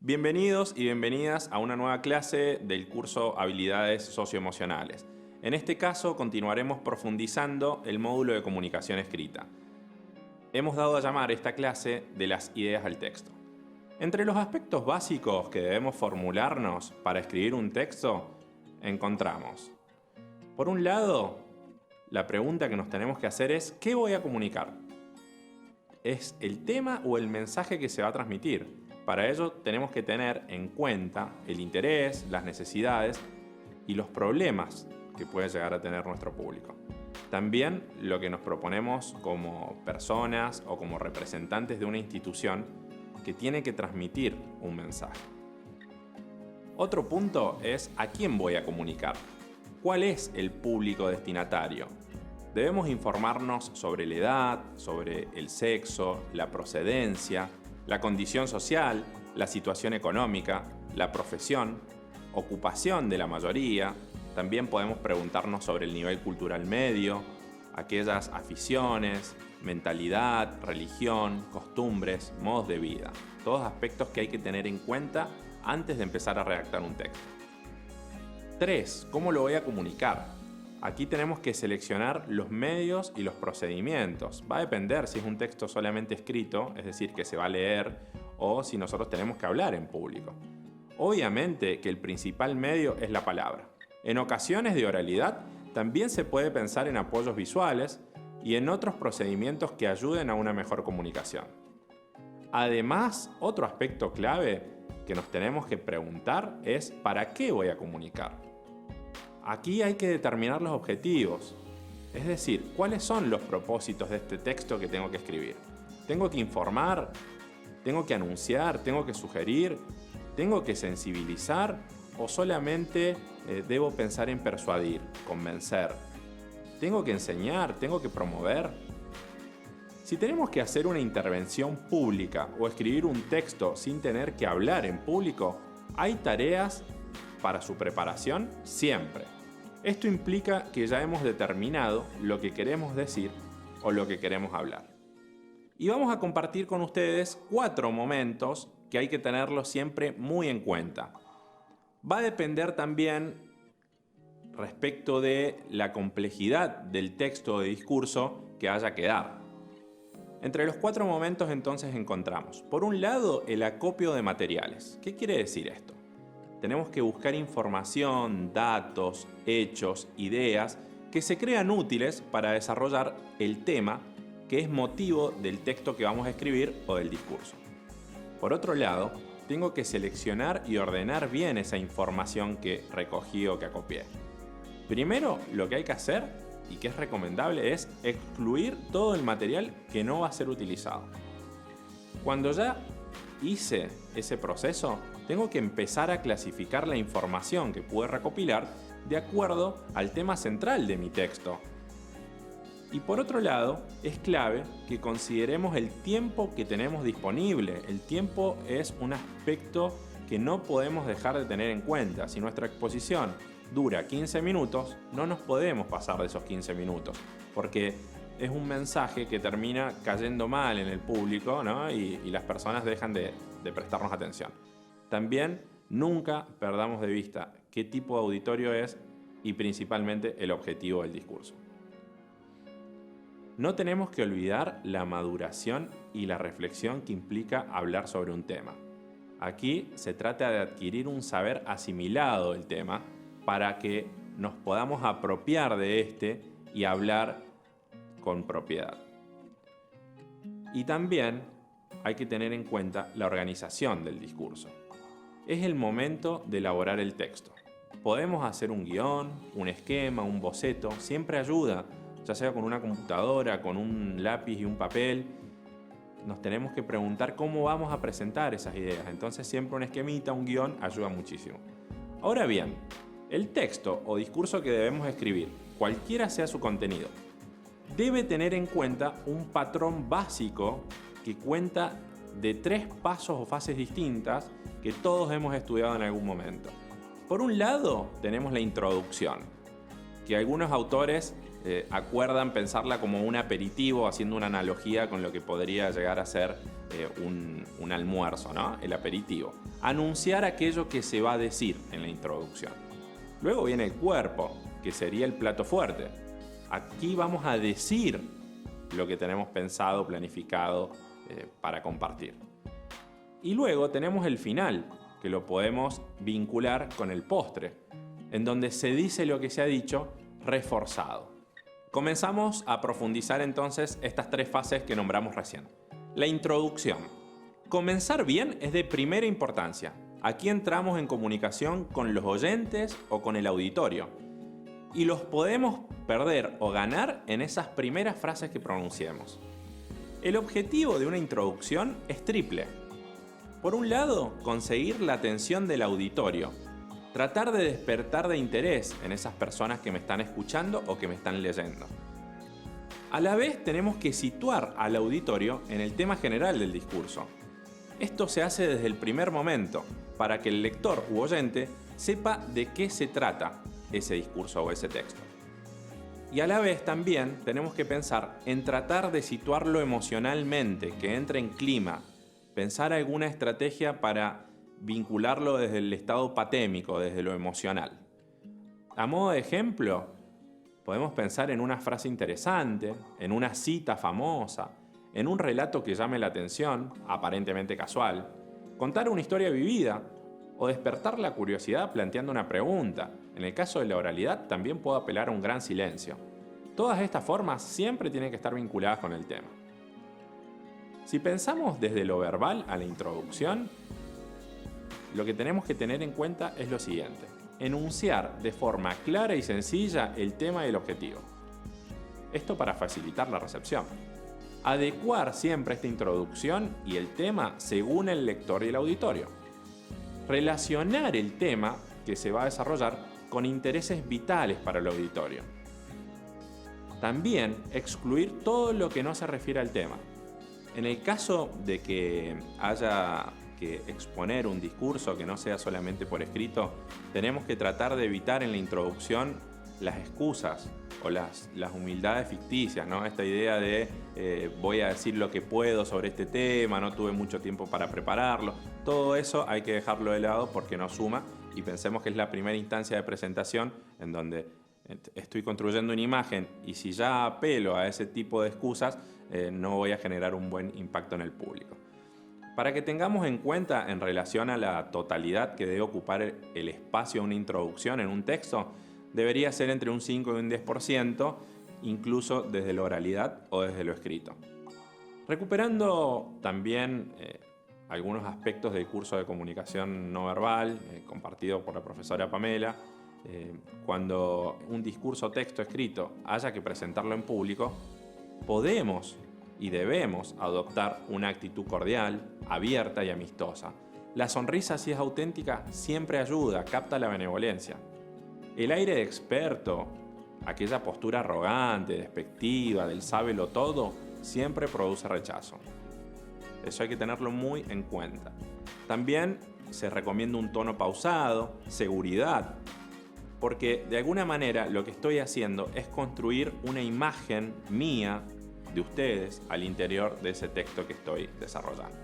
Bienvenidos y bienvenidas a una nueva clase del curso Habilidades Socioemocionales. En este caso continuaremos profundizando el módulo de comunicación escrita. Hemos dado a llamar esta clase de las ideas al texto. Entre los aspectos básicos que debemos formularnos para escribir un texto, encontramos, por un lado, la pregunta que nos tenemos que hacer es ¿qué voy a comunicar? ¿Es el tema o el mensaje que se va a transmitir? Para ello tenemos que tener en cuenta el interés, las necesidades y los problemas que puede llegar a tener nuestro público. También lo que nos proponemos como personas o como representantes de una institución que tiene que transmitir un mensaje. Otro punto es ¿a quién voy a comunicar? ¿Cuál es el público destinatario? Debemos informarnos sobre la edad, sobre el sexo, la procedencia, la condición social, la situación económica, la profesión, ocupación de la mayoría. También podemos preguntarnos sobre el nivel cultural medio, aquellas aficiones, mentalidad, religión, costumbres, modos de vida. Todos aspectos que hay que tener en cuenta antes de empezar a redactar un texto. 3. ¿Cómo lo voy a comunicar? Aquí tenemos que seleccionar los medios y los procedimientos. Va a depender si es un texto solamente escrito, es decir, que se va a leer, o si nosotros tenemos que hablar en público. Obviamente que el principal medio es la palabra. En ocasiones de oralidad también se puede pensar en apoyos visuales y en otros procedimientos que ayuden a una mejor comunicación. Además, otro aspecto clave que nos tenemos que preguntar es ¿para qué voy a comunicar? Aquí hay que determinar los objetivos, es decir, ¿cuáles son los propósitos de este texto que tengo que escribir? ¿Tengo que informar? ¿Tengo que anunciar? ¿Tengo que sugerir? ¿Tengo que sensibilizar? ¿O solamente debo pensar en persuadir, convencer? ¿Tengo que enseñar? ¿Tengo que promover? Si tenemos que hacer una intervención pública o escribir un texto sin tener que hablar en público, hay tareas para su preparación siempre. Esto implica que ya hemos determinado lo que queremos decir o lo que queremos hablar. Y vamos a compartir con ustedes 4 momentos que hay que tenerlos siempre muy en cuenta. Va a depender también respecto de la complejidad del texto o de discurso que haya que dar. Entre los 4 momentos entonces encontramos, por un lado, el acopio de materiales. ¿Qué quiere decir esto? Tenemos que buscar información, datos, hechos, ideas que se crean útiles para desarrollar el tema que es motivo del texto que vamos a escribir o del discurso. Por otro lado, tengo que seleccionar y ordenar bien esa información que recogí o que acopié. Primero, lo que hay que hacer y que es recomendable es excluir todo el material que no va a ser utilizado. Cuando ya hice ese proceso, tengo que empezar a clasificar la información que pude recopilar de acuerdo al tema central de mi texto. Y por otro lado, es clave que consideremos el tiempo que tenemos disponible. El tiempo es un aspecto que no podemos dejar de tener en cuenta. Si nuestra exposición dura 15 minutos, no nos podemos pasar de esos 15 minutos, porque es un mensaje que termina cayendo mal en el público, ¿no? y las personas dejan de prestarnos atención. También nunca perdamos de vista qué tipo de auditorio es y principalmente el objetivo del discurso. No tenemos que olvidar la maduración y la reflexión que implica hablar sobre un tema. Aquí se trata de adquirir un saber asimilado del tema para que nos podamos apropiar de este y hablar con propiedad. Y también hay que tener en cuenta la organización del discurso. Es el momento de elaborar el texto. Podemos hacer un guión, un esquema, un boceto, siempre ayuda, ya sea con una computadora, con un lápiz y un papel. Nos tenemos que preguntar cómo vamos a presentar esas ideas. Entonces siempre un esquemita, un guión ayuda muchísimo. Ahora bien, el texto o discurso que debemos escribir, cualquiera sea su contenido, debe tener en cuenta un patrón básico que cuenta de 3 pasos o fases distintas que todos hemos estudiado en algún momento. Por un lado, tenemos la introducción, que algunos autores acuerdan pensarla como un aperitivo, haciendo una analogía con lo que podría llegar a ser un almuerzo, ¿no? El aperitivo. Anunciar aquello que se va a decir en la introducción. Luego viene el cuerpo, que sería el plato fuerte. Aquí vamos a decir lo que tenemos pensado, planificado para compartir. Y luego tenemos el final, que lo podemos vincular con el postre, en donde se dice lo que se ha dicho reforzado. Comenzamos a profundizar entonces estas tres fases que nombramos recién. La introducción. Comenzar bien es de primera importancia. Aquí entramos en comunicación con los oyentes o con el auditorio. Y los podemos perder o ganar en esas primeras frases que pronunciemos. El objetivo de una introducción es triple. Por un lado, conseguir la atención del auditorio. Tratar de despertar de interés en esas personas que me están escuchando o que me están leyendo. A la vez tenemos que situar al auditorio en el tema general del discurso. Esto se hace desde el primer momento, para que el lector u oyente sepa de qué se trata ese discurso o ese texto. Y a la vez también tenemos que pensar en tratar de situarlo emocionalmente, que entre en clima, pensar alguna estrategia para vincularlo desde el estado patémico, desde lo emocional. A modo de ejemplo, podemos pensar en una frase interesante, en una cita famosa, en un relato que llame la atención, aparentemente casual, contar una historia vivida o despertar la curiosidad planteando una pregunta. En el caso de la oralidad también puedo apelar a un gran silencio. Todas estas formas siempre tienen que estar vinculadas con el tema. Si pensamos desde lo verbal a la introducción, lo que tenemos que tener en cuenta es lo siguiente: enunciar de forma clara y sencilla el tema y el objetivo. Esto para facilitar la recepción. Adecuar siempre esta introducción y el tema según el lector y el auditorio. Relacionar el tema que se va a desarrollar con intereses vitales para el auditorio. También excluir todo lo que no se refiere al tema. En el caso de que haya que exponer un discurso que no sea solamente por escrito, tenemos que tratar de evitar en la introducción las excusas o las humildades ficticias, ¿no? Esta idea de voy a decir lo que puedo sobre este tema, no tuve mucho tiempo para prepararlo. Todo eso hay que dejarlo de lado porque no suma, y pensemos que es la primera instancia de presentación en donde estoy construyendo una imagen, y si ya apelo a ese tipo de excusas, no voy a generar un buen impacto en el público. Para que tengamos en cuenta en relación a la totalidad que debe ocupar el espacio de una introducción en un texto, debería ser entre un 5 y un 10%, incluso desde la oralidad o desde lo escrito. Recuperando también algunos aspectos del curso de comunicación no verbal compartido por la profesora Pamela, cuando un discurso texto escrito haya que presentarlo en público, podemos y debemos adoptar una actitud cordial, abierta y amistosa. La sonrisa, si es auténtica, siempre ayuda, capta la benevolencia. El aire de experto, aquella postura arrogante, despectiva, del sábelo todo, siempre produce rechazo. Eso hay que tenerlo muy en cuenta. También se recomienda un tono pausado, seguridad, porque de alguna manera lo que estoy haciendo es construir una imagen mía de ustedes al interior de ese texto que estoy desarrollando.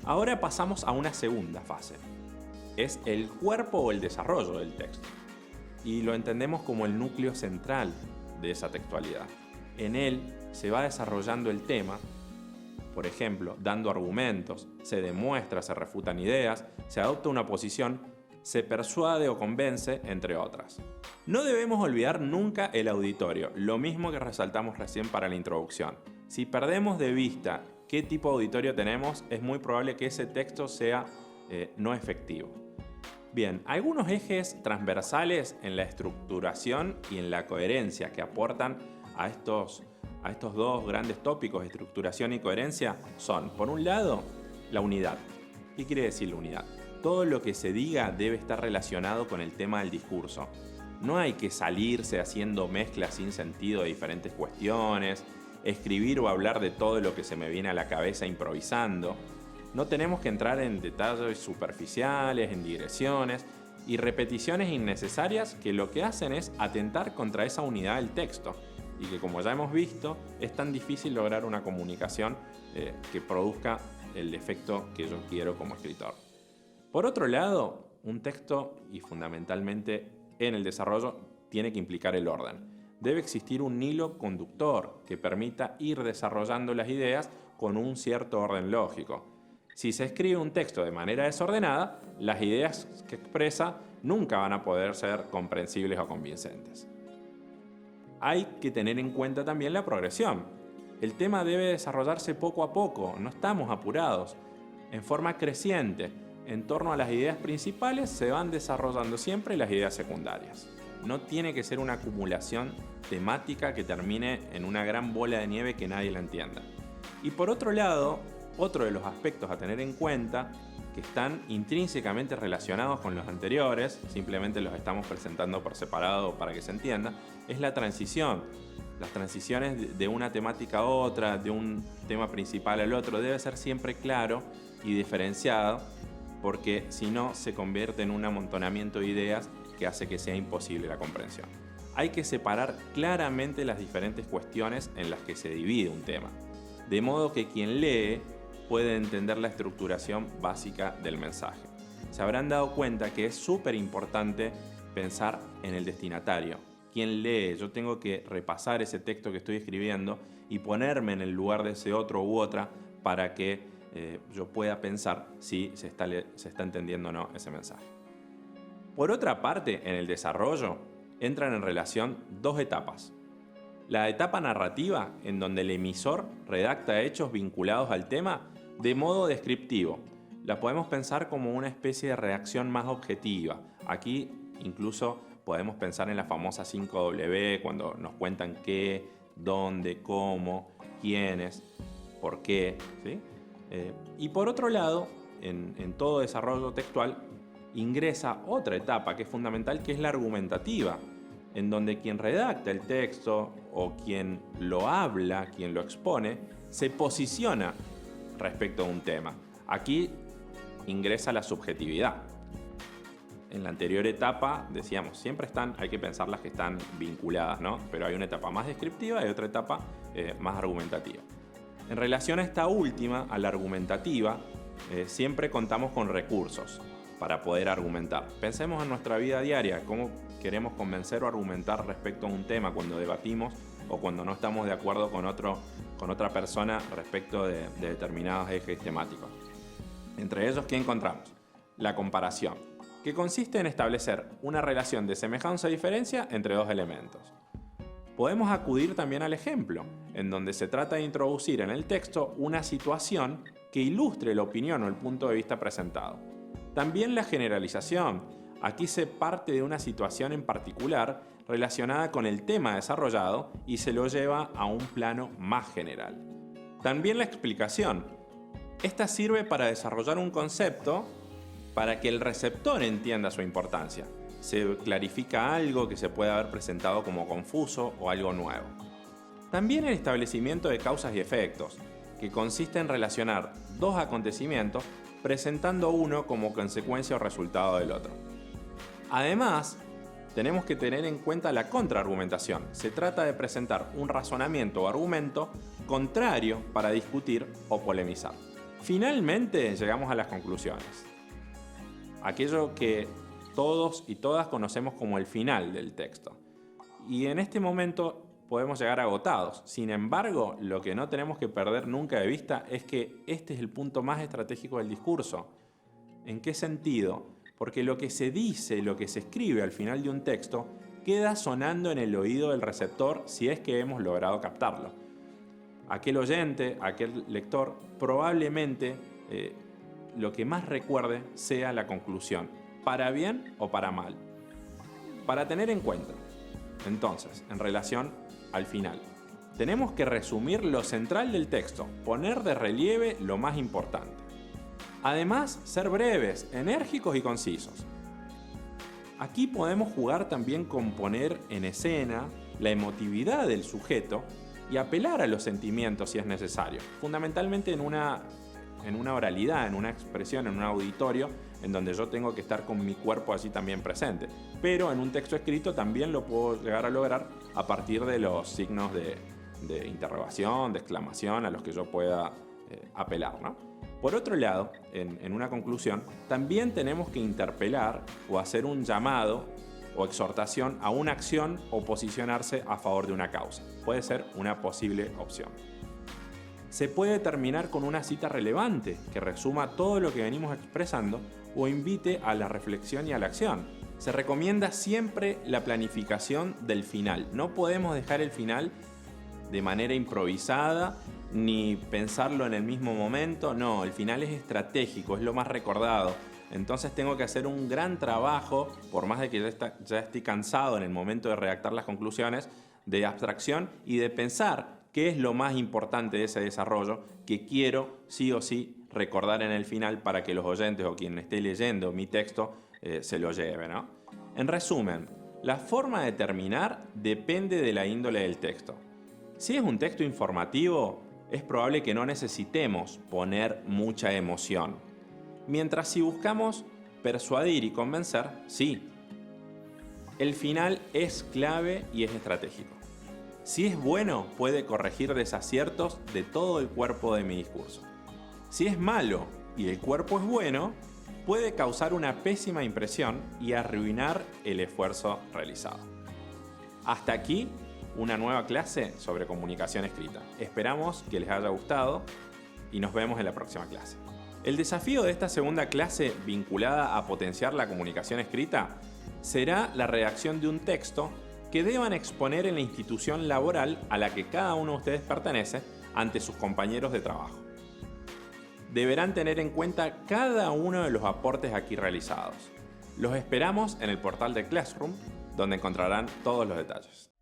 Ahora pasamos a una segunda fase. Es el cuerpo o el desarrollo del texto. Y lo entendemos como el núcleo central de esa textualidad. En él se va desarrollando el tema, por ejemplo, dando argumentos, se demuestra, se refutan ideas, se adopta una posición, se persuade o convence, entre otras. No debemos olvidar nunca el auditorio, lo mismo que resaltamos recién para la introducción. Si perdemos de vista qué tipo de auditorio tenemos, es muy probable que ese texto sea no efectivo. Bien, algunos ejes transversales en la estructuración y en la coherencia que aportan a estos dos grandes tópicos, estructuración y coherencia, son, por un lado, la unidad. ¿Qué quiere decir la unidad? Todo lo que se diga debe estar relacionado con el tema del discurso. No hay que salirse haciendo mezclas sin sentido de diferentes cuestiones, escribir o hablar de todo lo que se me viene a la cabeza improvisando. No tenemos que entrar en detalles superficiales, en digresiones, y repeticiones innecesarias que lo que hacen es atentar contra esa unidad del texto y que, como ya hemos visto, es tan difícil lograr una comunicación que produzca el efecto que yo quiero como escritor. Por otro lado, un texto, y fundamentalmente en el desarrollo, tiene que implicar el orden. Debe existir un hilo conductor que permita ir desarrollando las ideas con un cierto orden lógico. Si se escribe un texto de manera desordenada, las ideas que expresa nunca van a poder ser comprensibles o convincentes. Hay que tener en cuenta también la progresión. El tema debe desarrollarse poco a poco, no estamos apurados, en forma creciente. En torno a las ideas principales se van desarrollando siempre las ideas secundarias. No tiene que ser una acumulación temática que termine en una gran bola de nieve que nadie la entienda. Y por otro lado, otro de los aspectos a tener en cuenta, que están intrínsecamente relacionados con los anteriores, simplemente los estamos presentando por separado para que se entienda, es la transición. Las transiciones de una temática a otra, de un tema principal al otro, debe ser siempre claro y diferenciado, porque si no se convierte en un amontonamiento de ideas que hace que sea imposible la comprensión. Hay que separar claramente las diferentes cuestiones en las que se divide un tema, de modo que quien lee puede entender la estructuración básica del mensaje. Se habrán dado cuenta que es súper importante pensar en el destinatario. Quien lee, yo tengo que repasar ese texto que estoy escribiendo y ponerme en el lugar de ese otro u otra para que yo pueda pensar si se está entendiendo o no ese mensaje. Por otra parte, en el desarrollo entran en relación dos etapas. La etapa narrativa, en donde el emisor redacta hechos vinculados al tema de modo descriptivo. La podemos pensar como una especie de reacción más objetiva. Aquí incluso podemos pensar en la famosa 5W, cuando nos cuentan qué, dónde, cómo, quiénes, por qué, ¿sí? Y por otro lado, en todo desarrollo textual, ingresa otra etapa que es fundamental, que es la argumentativa, en donde quien redacta el texto o quien lo habla, quien lo expone, se posiciona respecto a un tema. Aquí ingresa la subjetividad. En la anterior etapa, decíamos, siempre hay que pensar las que están vinculadas, ¿no? Pero hay una etapa más descriptiva y otra etapa más argumentativa. En relación a esta última, a la argumentativa, siempre contamos con recursos para poder argumentar. Pensemos en nuestra vida diaria, cómo queremos convencer o argumentar respecto a un tema cuando debatimos o cuando no estamos de acuerdo con otra persona respecto de determinados ejes temáticos. Entre ellos, ¿qué encontramos? La comparación, que consiste en establecer una relación de semejanza o diferencia entre dos elementos. Podemos acudir también al ejemplo, en donde se trata de introducir en el texto una situación que ilustre la opinión o el punto de vista presentado. También la generalización. Aquí se parte de una situación en particular relacionada con el tema desarrollado y se lo lleva a un plano más general. También la explicación. Esta sirve para desarrollar un concepto para que el receptor entienda su importancia. Se clarifica algo que se puede haber presentado como confuso o algo nuevo. También el establecimiento de causas y efectos, que consiste en relacionar dos acontecimientos presentando uno como consecuencia o resultado del otro. Además, tenemos que tener en cuenta la contraargumentación. Se trata de presentar un razonamiento o argumento contrario para discutir o polemizar. Finalmente, llegamos a las conclusiones. Aquello que todos y todas conocemos como el final del texto. Y en este momento podemos llegar agotados. Sin embargo, lo que no tenemos que perder nunca de vista es que este es el punto más estratégico del discurso. ¿En qué sentido? Porque lo que se dice, lo que se escribe al final de un texto, queda sonando en el oído del receptor si es que hemos logrado captarlo. Aquel oyente, aquel lector, probablemente lo que más recuerde sea la conclusión, para bien o para mal. Para tener en cuenta, entonces, en relación al final, tenemos que resumir lo central del texto, poner de relieve lo más importante. Además, ser breves, enérgicos y concisos. Aquí podemos jugar también con poner en escena la emotividad del sujeto y apelar a los sentimientos si es necesario, fundamentalmente en una en una oralidad, en una expresión, en un auditorio, en donde yo tengo que estar con mi cuerpo allí también presente. Pero en un texto escrito también lo puedo llegar a lograr a partir de los signos de interrogación, de exclamación, a los que yo pueda apelar, ¿no? Por otro lado, en una conclusión, también tenemos que interpelar o hacer un llamado o exhortación a una acción o posicionarse a favor de una causa. Puede ser una posible opción. Se puede terminar con una cita relevante que resuma todo lo que venimos expresando o invite a la reflexión y a la acción. Se recomienda siempre la planificación del final. No podemos dejar el final de manera improvisada ni pensarlo en el mismo momento. No, el final es estratégico, es lo más recordado. Entonces tengo que hacer un gran trabajo, por más de que ya esté cansado en el momento de redactar las conclusiones, de abstracción y de pensar qué es lo más importante de ese desarrollo que quiero sí o sí recordar en el final para que los oyentes o quien esté leyendo mi texto se lo lleve, ¿no? En resumen, la forma de terminar depende de la índole del texto. Si es un texto informativo, es probable que no necesitemos poner mucha emoción. Mientras si buscamos persuadir y convencer, sí. El final es clave y es estratégico. Si es bueno, puede corregir desaciertos de todo el cuerpo de mi discurso. Si es malo y el cuerpo es bueno, puede causar una pésima impresión y arruinar el esfuerzo realizado. Hasta aquí una nueva clase sobre comunicación escrita. Esperamos que les haya gustado y nos vemos en la próxima clase. El desafío de esta segunda clase vinculada a potenciar la comunicación escrita será la redacción de un texto que deban exponer en la institución laboral a la que cada uno de ustedes pertenece ante sus compañeros de trabajo. Deberán tener en cuenta cada uno de los aportes aquí realizados. Los esperamos en el portal de Classroom, donde encontrarán todos los detalles.